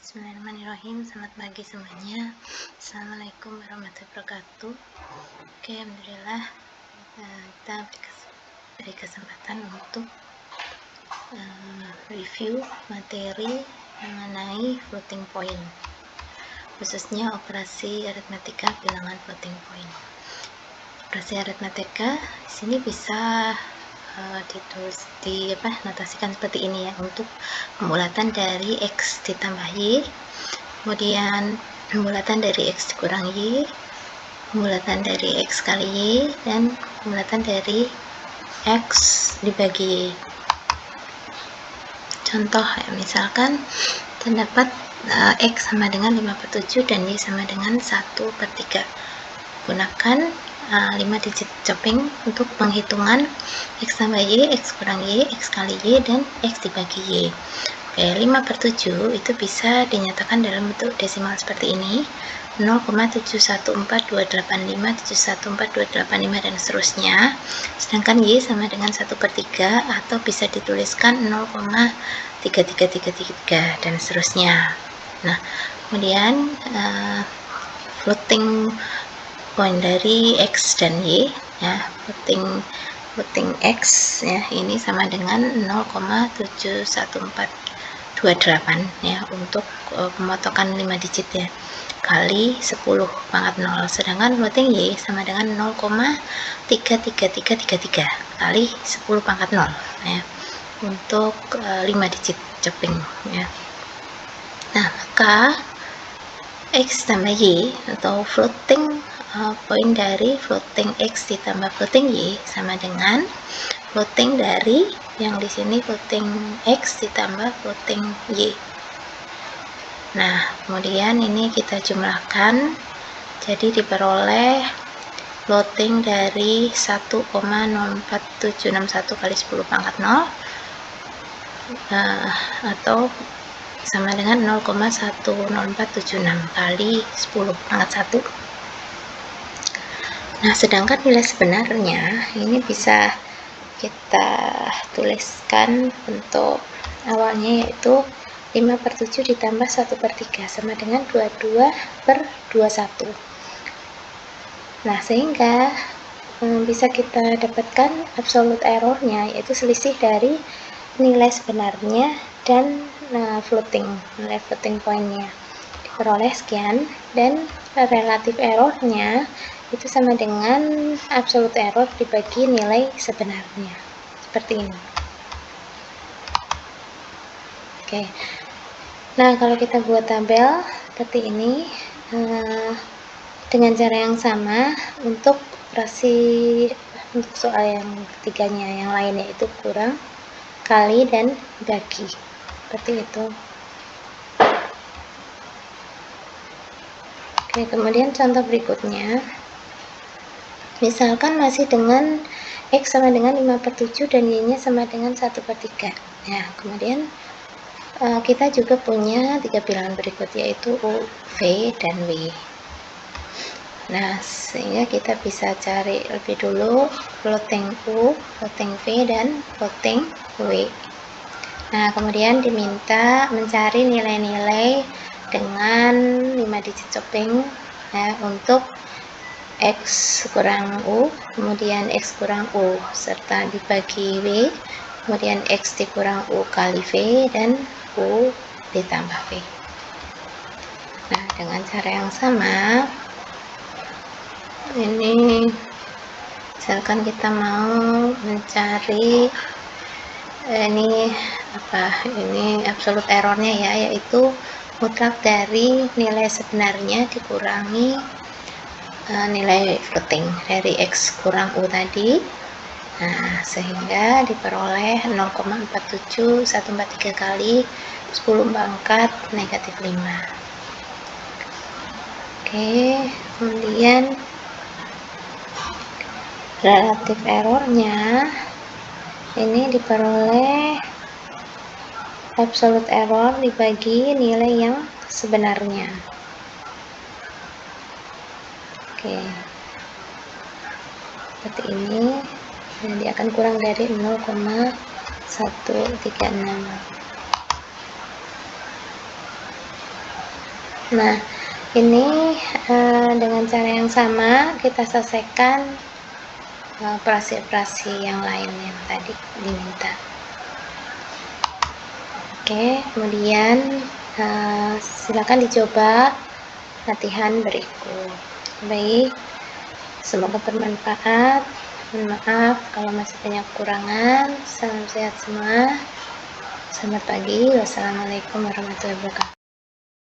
Bismillahirrahmanirrahim. Selamat pagi semuanya. Assalamualaikum warahmatullahi wabarakatuh. Oke, alhamdulillah kita beri kesempatan untuk review materi mengenai floating point, khususnya operasi aritmatika bilangan floating point. Operasi aritmatika di sini bisa notasikan seperti ini ya, untuk pembulatan dari X ditambah Y, kemudian pembulatan dari X dikurang Y, pembulatan dari X kali Y, dan pembulatan dari X dibagi Y. Contoh ya, misalkan terdapat X sama dengan 5/7 dan Y sama dengan 1/3. Gunakan 5 digit chopping untuk penghitungan X tambah Y, X kurang Y, X kali Y, dan X dibagi Y. Oke, 5/7 itu bisa dinyatakan dalam bentuk desimal seperti ini, 0,714285, dan seterusnya. Sedangkan Y sama dengan 1/3 atau bisa dituliskan 0,3333 dan seterusnya. Nah, kemudian floating point dari X dan Y ya, floating X ya, ini sama dengan 0,71428 ya, untuk pemotongan 5 digit ya, kali 10 pangkat 0. Sedangkan floating Y sama dengan 0,33333 kali 10 pangkat 0 ya, untuk 5 digit chopping ya. Nah, maka X tambah Y atau floating point dari floating X ditambah floating Y sama dengan floating dari yang di sini floating X ditambah floating Y. Nah, kemudian ini kita jumlahkan, jadi diperoleh floating dari 1,04761 kali 10 pangkat 0 atau sama dengan 0,10476 kali 10 pangkat 1. Nah, sedangkan nilai sebenarnya ini bisa kita tuliskan bentuk awalnya, yaitu 5/7 ditambah 1/3 sama dengan 22/21. Nah, sehingga bisa kita dapatkan absolute errornya, yaitu selisih dari nilai sebenarnya dan nilai floating pointnya diperoleh sekian, dan relative errornya itu sama dengan absolute error dibagi nilai sebenarnya, seperti ini. Oke, nah kalau kita buat tabel seperti ini dengan cara yang sama untuk operasi untuk soal yang ketiganya, yang lainnya itu kurang, kali, dan bagi, seperti itu. Oke, kemudian contoh berikutnya, misalkan masih dengan X sama dengan 5/7 dan Y nya sama dengan 1/3 ya. Kemudian kita juga punya 3 bilangan berikut, yaitu U, V, dan W. Nah, sehingga kita bisa cari lebih dulu floating U, floating V, dan floating W. Nah, kemudian diminta mencari nilai-nilai dengan 5 digit chopping ya, untuk X kurang U, kemudian X kurang U, serta dibagi W, kemudian X dikurang U kali V, dan U ditambah V. Nah, dengan cara yang sama, ini misalkan kita mau mencari ini absolute errornya ya, yaitu mutlak dari nilai sebenarnya dikurangi nilai floating dari X kurang U tadi. Nah, sehingga diperoleh 0,47143 kali 10 pangkat negatif 5. Oke, kemudian relative errornya ini diperoleh absolute error dibagi nilai yang sebenarnya. Oke, seperti ini. Jadi akan kurang dari 0,136. Nah, ini dengan cara yang sama kita selesaikan operasi-operasi yang lain yang tadi diminta. Oke, kemudian silakan dicoba latihan berikut. Baik, semoga bermanfaat. Mohon maaf kalau masih banyak kekurangan. Salam sehat semua. Selamat pagi. Wassalamualaikum warahmatullahi wabarakatuh.